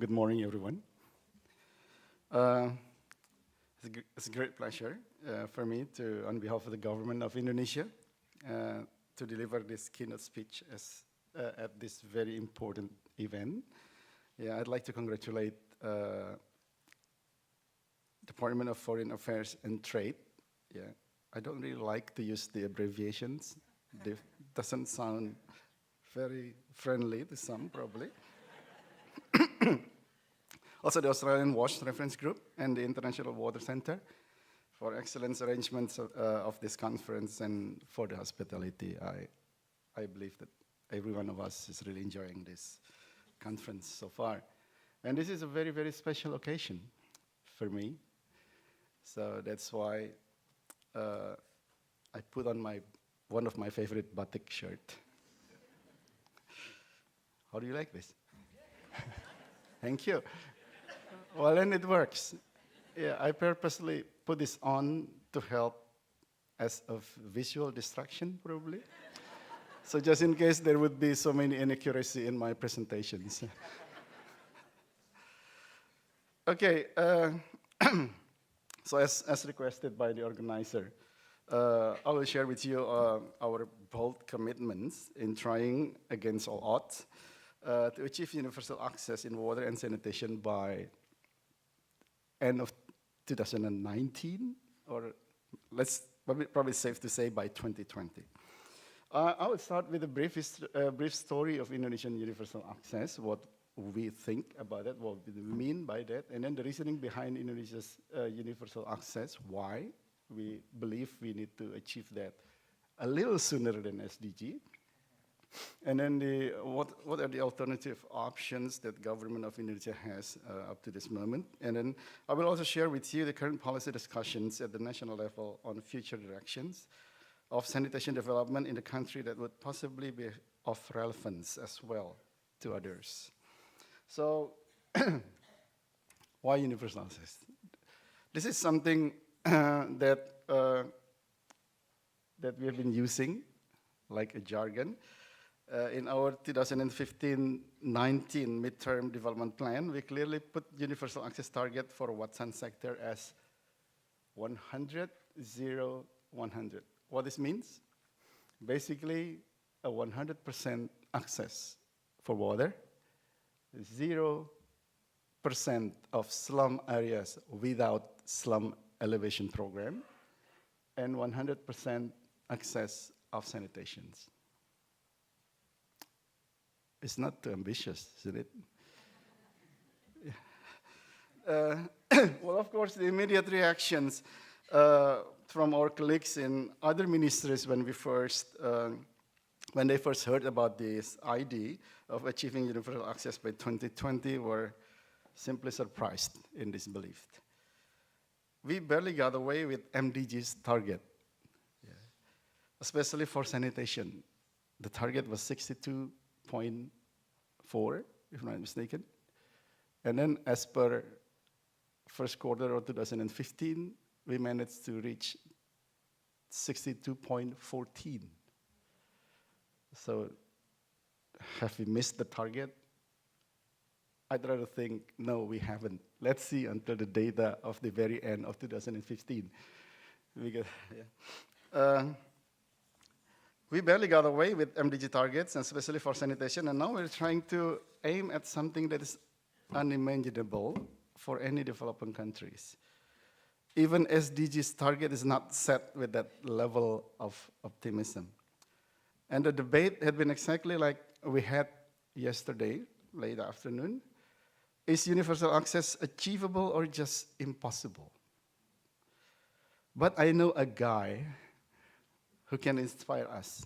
Good morning, everyone. It's a great pleasure for me to, on behalf of the government of Indonesia, to deliver this keynote speech at this very important event. Yeah, I'd like to congratulate Department of Foreign Affairs and Trade. Yeah, I don't really like to use the abbreviations. They doesn't sound very friendly to some, probably. Also, the Australian WASH Reference Group and the International Water Center for excellent arrangements of this conference and for the hospitality. I believe that every one of us is really enjoying this conference so far. And this is a very, very special occasion for me. So that's why I put on one of my favorite batik shirt. How do you like this? Thank you. Well, and it works. Yeah, I purposely put this on to help as a visual distraction, probably. So just in case there would be so many inaccuracy in my presentations. Okay, so as requested by the organizer, I will share with you our bold commitments in trying against all odds to achieve universal access in water and sanitation by end of 2019, or let's probably safe to say by 2020. I will start with a brief story of Indonesian universal access, what we think about it, what we mean by that, and then the reasoning behind Indonesia's universal access, why we believe we need to achieve that a little sooner than SDG. And then what are the alternative options that government of Indonesia has up to this moment. And then I will also share with you the current policy discussions at the national level on future directions of sanitation development in the country that would possibly be of relevance as well to others. So why universal access? This is something that we have been using like a jargon. In our 2015-19 midterm development plan, we clearly put universal access target for Watsan sector as 100, 0, 100. What this means? Basically, a 100% access for water, 0% of slum areas without slum elevation program, and 100% access of sanitations. It's not too ambitious, isn't it? Well, of course, the immediate reactions from our colleagues in other ministries when they first heard about this idea of achieving universal access by 2020 were simply surprised in disbelief. We barely got away with MDG's target, especially for sanitation. The target was 62.4, if I'm not mistaken. And then as per first quarter of 2015, we managed to reach 62.14. So have we missed the target? I'd rather think, no, we haven't. Let's see until the data of the very end of 2015. Because, we barely got away with MDG targets, and especially for sanitation, and now we're trying to aim at something that is unimaginable for any developing countries. Even SDG's target is not set with that level of optimism. And the debate had been exactly like we had yesterday, late afternoon. Is universal access achievable or just impossible? But I know a guy who can inspire us.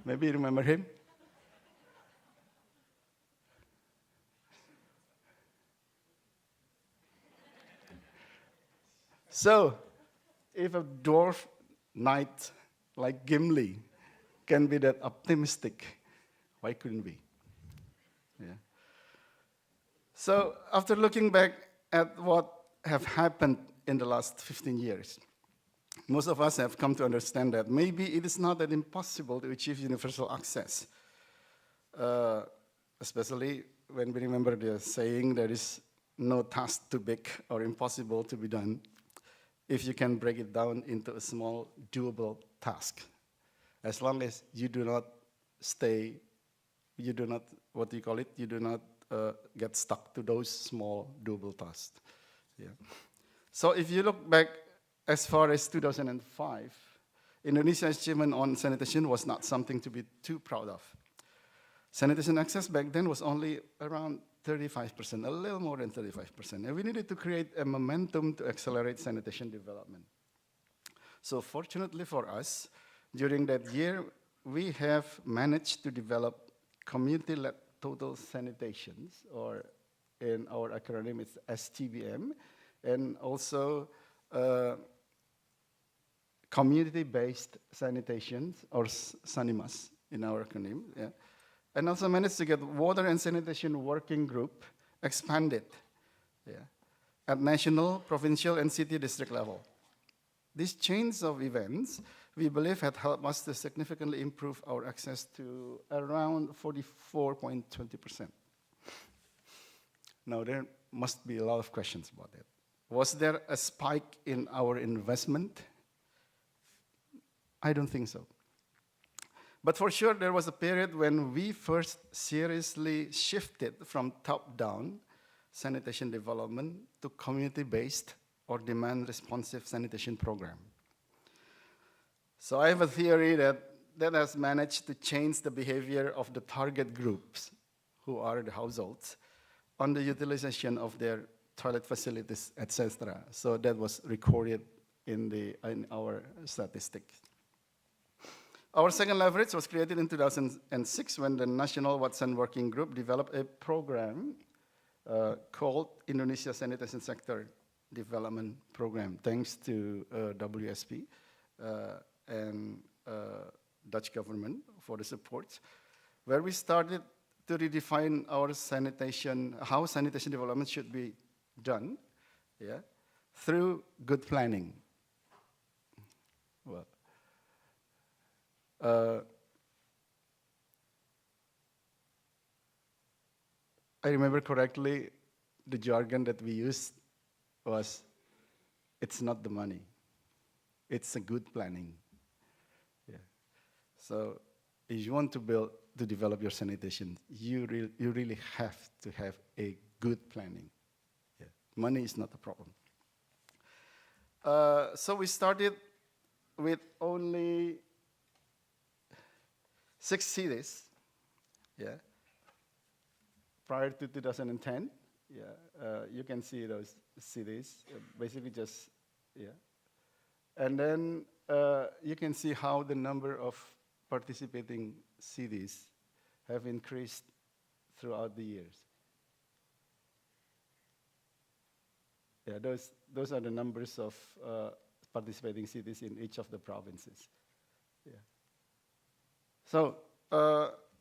Maybe you remember him? So, if a dwarf knight like Gimli can be that optimistic, why couldn't we? Yeah. So, after looking back at what have happened in the last 15 years, most of us have come to understand that maybe it is not that impossible to achieve universal access. especially when we remember the saying, there is no task too big or impossible to be done if you can break it down into a small, doable task. As long as you do not what do you call it? You do not get stuck to those small, doable tasks. Yeah. So if you look back as far as 2005, Indonesia's achievement on sanitation was not something to be too proud of. Sanitation access back then was only around 35%, a little more than 35%. And we needed to create a momentum to accelerate sanitation development. So fortunately for us, during that year, we have managed to develop community-led total sanitations, or in our acronym, it's STBM, and also community-based sanitations, or SANIMAS in our acronym, yeah. And also managed to get water and sanitation working group expanded, yeah, at national, provincial, and city district level. These chains of events, we believe, had helped us to significantly improve our access to around 44.20%. Now, there must be a lot of questions about that. Was there a spike in our investment? I don't think so. But for sure, there was a period when we first seriously shifted from top-down sanitation development to community-based or demand-responsive sanitation program. So I have a theory that has managed to change the behavior of the target groups, who are the households, on the utilization of their toilet facilities, etc. So that was recorded in our statistics. Our second leverage was created in 2006 when the National Watson Working Group developed a program called Indonesia Sanitation Sector Development Program, thanks to WSP and Dutch government for the support, where we started to redefine our sanitation, how sanitation development should be done, yeah, through good planning. Well, I remember correctly, the jargon that we used was, it's not the money, it's a good planning. Yeah. So if you want to develop your sanitation, you really have to have a good planning. Yeah. Money is not a problem. So we started with only 6 cities, yeah, prior to 2010. Yeah, you can see those cities, basically just, yeah. And then you can see how the number of participating cities have increased throughout the years. Yeah, those are the numbers of participating cities in each of the provinces. Yeah. So,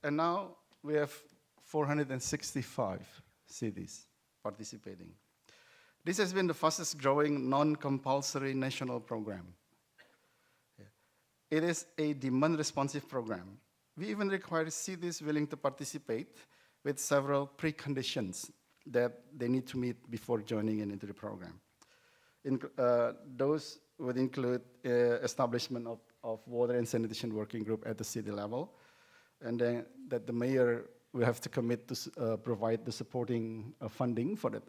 and now we have 465 cities participating. This has been the fastest growing non-compulsory national program. Yeah. It is a demand-responsive program. We even require cities willing to participate with several preconditions that they need to meet before joining into the program. Those would include establishment of water and sanitation working group at the city level, and then that the mayor will have to commit to provide the supporting funding for that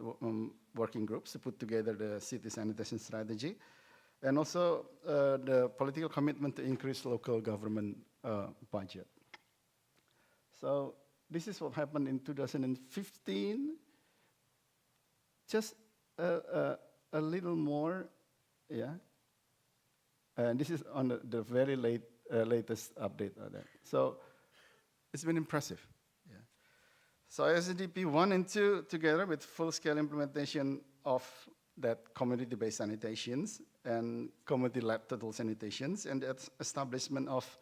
working groups to put together the city sanitation strategy, and also the political commitment to increase local government budget. So this is what happened in 2015. Just a little more, yeah. And this is on the very latest update on that. So it's been impressive. Yeah. So SDP 1 and 2 together with full-scale implementation of that community-based sanitations and community-led total sanitations and the establishment of,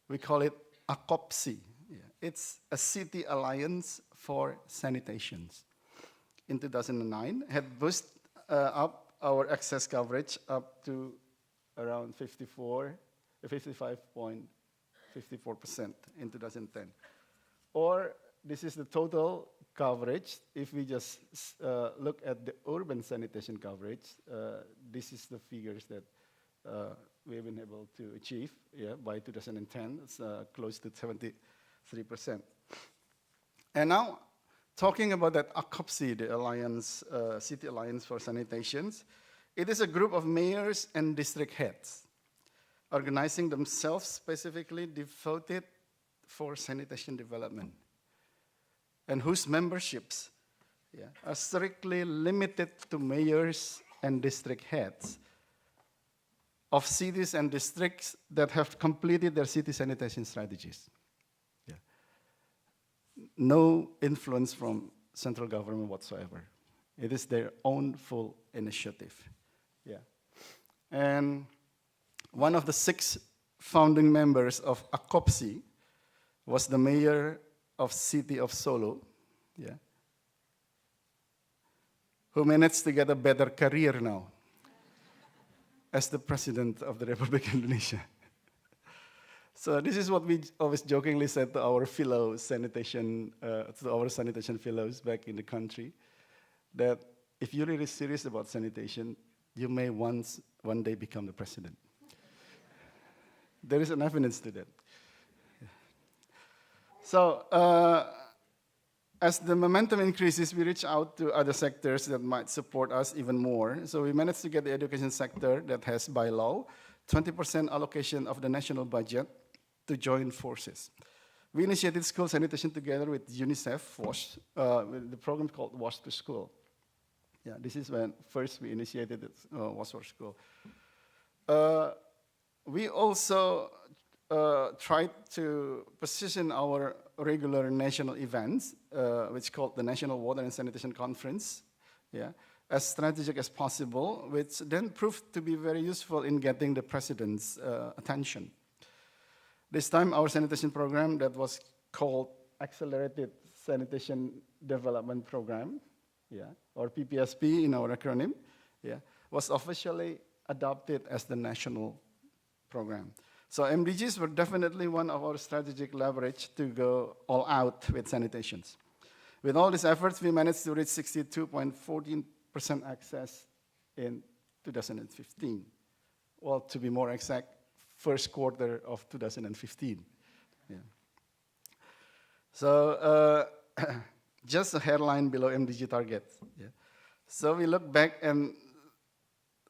we call it ACOPSI. Yeah. It's a city alliance for sanitations. In 2009, had boosted up our access coverage up to around 55.54% in 2010. Or this is the total coverage. If we just look at the urban sanitation coverage, this is the figures that we've been able to achieve by 2010. It's close to 73%. And now, talking about that ACOPSI, the Alliance, City Alliance for Sanitations, it is a group of mayors and district heads organizing themselves specifically devoted for sanitation development, and whose memberships are strictly limited to mayors and district heads of cities and districts that have completed their city sanitation strategies. No influence from central government whatsoever. It is their own full initiative. And one of the 6 founding members of ACOPSI was the mayor of city of Solo, who managed to get a better career now as the president of the Republic of Indonesia. So this is what we always jokingly said to our fellow sanitation, sanitation fellows back in the country, that if you're really serious about sanitation, you may one day become the president. There is an evidence to that. So as the momentum increases, we reach out to other sectors that might support us even more. So we managed to get the education sector that has, by law, 20% allocation of the national budget to join forces. We initiated school sanitation together with UNICEF, with the program called Wash to School. This is when first we initiated Wash for School. We also tried to position our regular national events, which is called the National Water and Sanitation Conference, as strategic as possible, which then proved to be very useful in getting the president's attention. This time, our sanitation program that was called Accelerated Sanitation Development Program, or PPSP in our acronym, was officially adopted as the national program. So MDGs were definitely one of our strategic leverage to go all out with sanitations. With all these efforts, we managed to reach 62.14% access in 2015. Well, to be more exact, first quarter of 2015. So just a headline below MDG target. So we look back and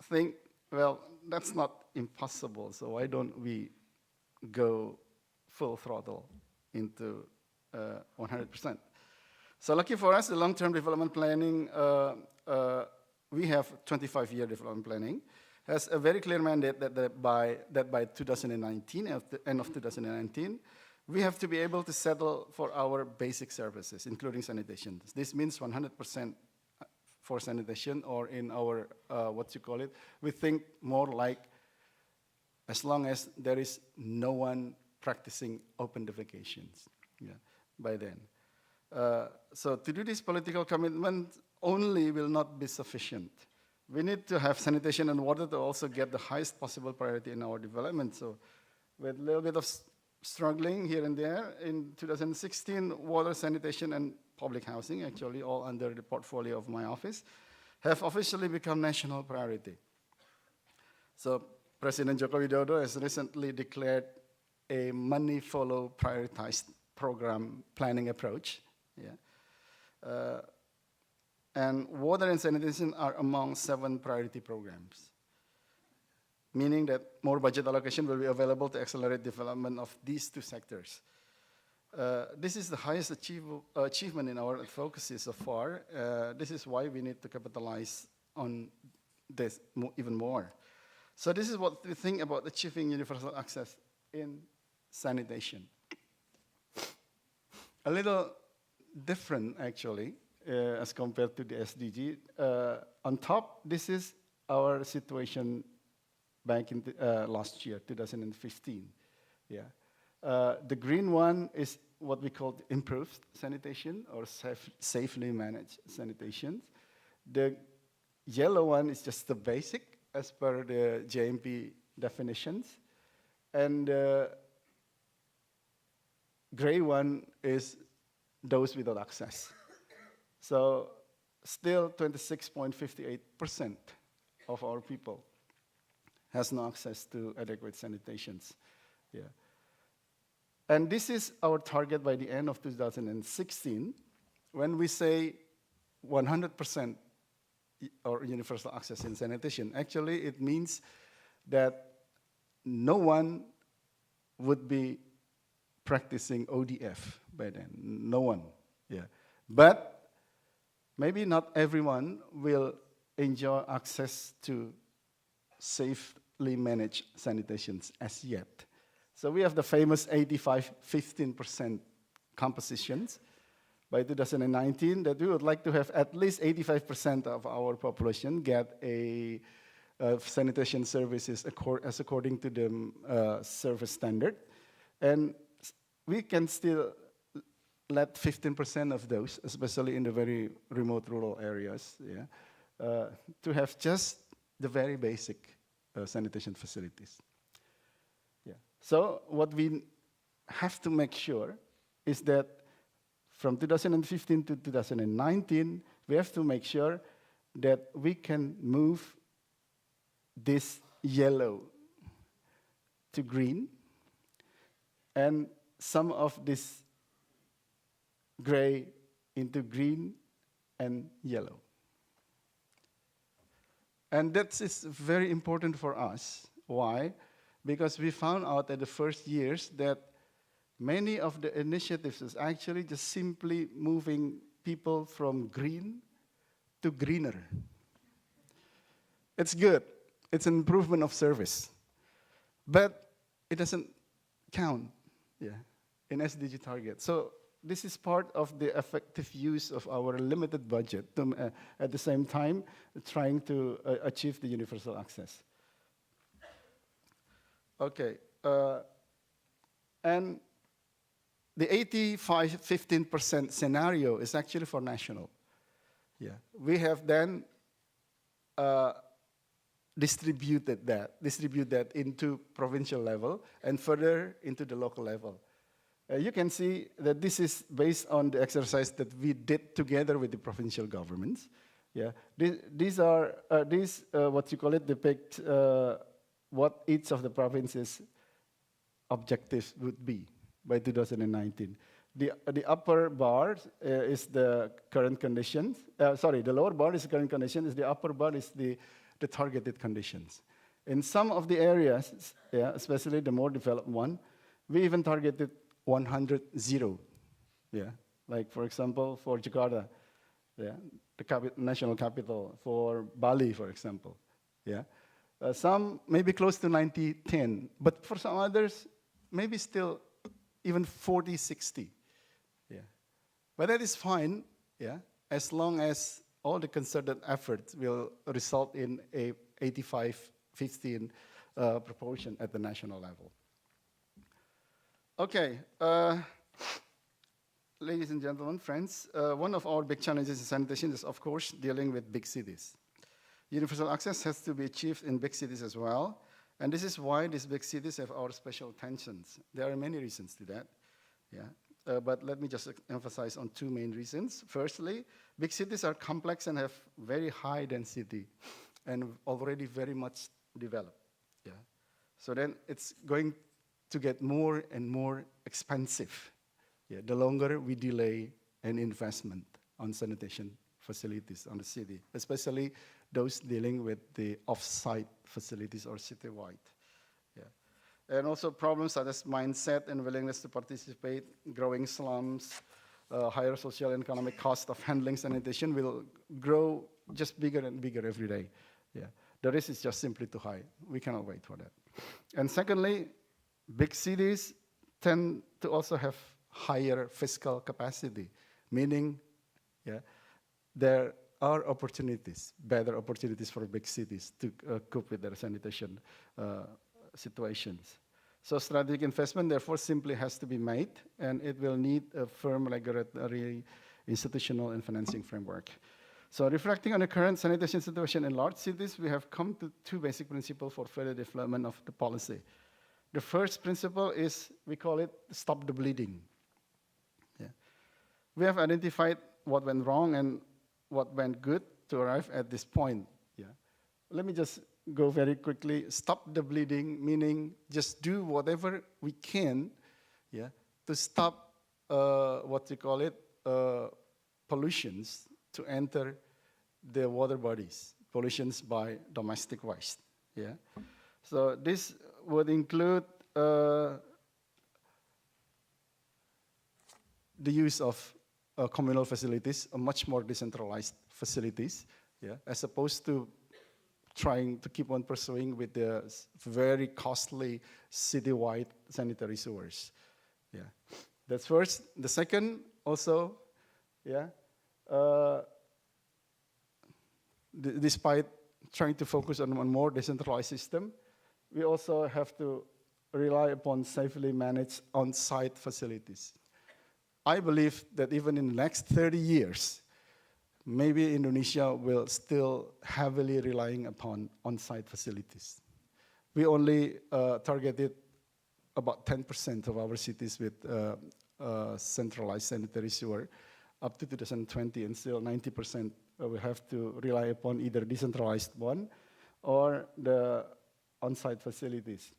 think, well, that's not impossible, so why don't we go full throttle into 100%? So lucky for us, the long-term development planning, we have 25-year development planning, has a very clear mandate that by 2019, at the end of 2019, we have to be able to settle for our basic services, including sanitation. This means 100% for sanitation, or in our, we think more like as long as there is no one practicing open defecations by then. So to do this political commitment only will not be sufficient. We need to have sanitation and water to also get the highest possible priority in our development. So with a little bit of struggling here and there, in 2016, water, sanitation, and public housing, actually all under the portfolio of my office, have officially become national priority. So President Joko Widodo has recently declared a money follow prioritized program planning approach. And water and sanitation are among 7 priority programs, meaning that more budget allocation will be available to accelerate development of these 2 sectors. This is the highest achievement in our focuses so far. This is why we need to capitalize on this even more. So this is what we think about achieving universal access in sanitation. A little different, actually, as compared to the SDG. On top, this is our situation back in last year, 2015. The green one is what we call improved sanitation, or safely managed sanitation. The yellow one is just the basic, as per the JMP definitions. And the gray one is those without access. So still 26.58% of our people has no access to adequate sanitations. Yeah. And this is our target by the end of 2016. When we say 100% or universal access in sanitation, actually it means that no one would be practicing ODF by then, no one, yeah. But maybe not everyone will enjoy access to safely managed sanitations as yet. So we have the famous 85-15% compositions by 2019 that we would like to have at least 85% of our population get a sanitation services as according to the service standard. And we can still let 15% of those, especially in the very remote rural areas, yeah, to have just the very basic sanitation facilities. Yeah. So what we have to make sure is that from 2015 to 2019, we have to make sure that we can move this yellow to green, and some of this gray into green and yellow. And that is very important for us. Why? Because we found out at the first years that many of the initiatives is actually just simply moving people from green to greener. It's good. It's an improvement of service. But it doesn't count, yeah, in SDG target. So this is part of the effective use of our limited budget to, at the same time trying to achieve the universal access. Okay, and the 85-15% scenario is actually for national. Yeah, we have then distribute that into provincial level and further into the local level. You can see that this is based on the exercise that we did together with the provincial governments. Yeah, these are what you call it depict what each of the provinces' objectives would be by 2019. The upper bar is the current conditions. Sorry, the lower bar is the current conditions. The upper bar is the targeted conditions. In some of the areas, yeah, especially the more developed one, we even targeted 100-0. Yeah, like for example, for Jakarta, yeah, the national capital, for Bali, for example, yeah. Some maybe close to 90-10, but for some others, maybe still even 40-60. Yeah, but that is fine, yeah, as long as all the concerted efforts will result in a 85-15 proportion at the national level. Okay, ladies and gentlemen, friends, one of our big challenges in sanitation is, of course, dealing with big cities. Universal access has to be achieved in big cities as well, and this is why these big cities have our special attentions. There are many reasons to that, yeah. But let me just emphasize on two main reasons. Firstly, big cities are complex and have very high density and already very much developed, yeah. So then it's going to get more and more expensive, yeah, the longer we delay an investment on sanitation facilities on the city, especially those dealing with the off-site facilities or citywide. Yeah. And also problems such as mindset and willingness to participate, growing slums, higher social and economic cost of handling sanitation will grow just bigger and bigger every day. Yeah. The risk is just simply too high. We cannot wait for that. And secondly, big cities tend to also have higher fiscal capacity, meaning, yeah, there are opportunities, better opportunities for big cities to cope with their sanitation situations. So strategic investment, therefore, simply has to be made, and it will need a firm regulatory, institutional, and financing framework. So reflecting on the current sanitation situation in large cities, we have come to two basic principles for further development of the policy. The first principle is, we call it stop the bleeding. Yeah. We have identified what went wrong and what went good to arrive at this point. Yeah. Let me just go very quickly. Stop the bleeding, meaning just do whatever we can, yeah, to stop what you call it, pollutions to enter the water bodies, pollutions by domestic waste. Yeah. So this would include the use of communal facilities, much more decentralized facilities, yeah, as opposed to trying to keep on pursuing with the very costly citywide sanitary sewers. Yeah, that's first. The second, also, yeah, despite trying to focus on a more decentralized system, we also have to rely upon safely managed on-site facilities. I believe that even in the next 30 years, maybe Indonesia will still heavily relying upon on-site facilities. We only targeted about 10% of our cities with centralized sanitary sewer up to 2020, and still 90% we have to rely upon either decentralized one or the on-site facilities.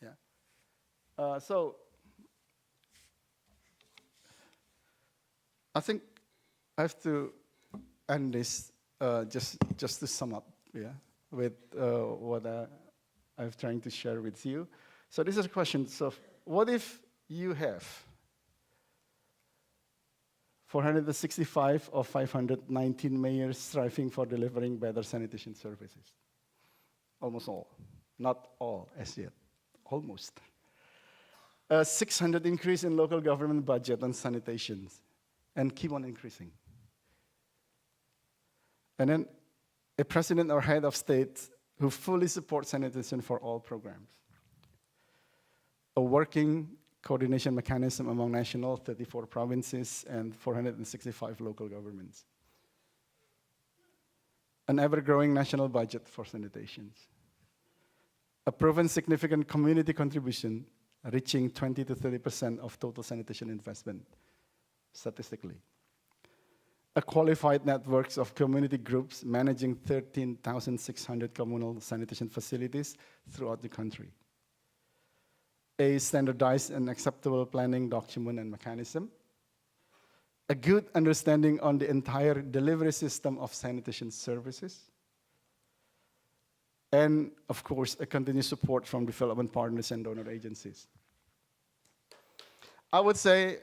Yeah. So I think I have to end this just to sum up, yeah, with what I'm trying to share with you. So this is a question. So what if you have 465 of 519 mayors striving for delivering better sanitation services? Almost all. Not all as yet. Almost. A 600 increase in local government budget on sanitation, and keep on increasing. And then a president or head of state who fully supports sanitation for all programs. A working coordination mechanism among national 34 provinces and 465 local governments. An ever-growing national budget for sanitation. A proven significant community contribution reaching 20 to 30% of total sanitation investment, statistically. A qualified networks of community groups managing 13,600 communal sanitation facilities throughout the country. A standardized and acceptable planning document and mechanism. A good understanding on the entire delivery system of sanitation services. And, of course, a continued support from development partners and donor agencies. I would say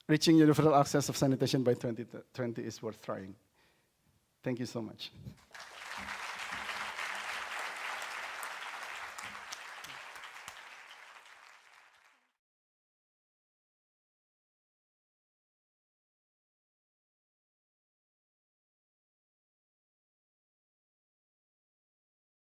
reaching universal access of sanitation by 2020 is worth trying. Thank you so much.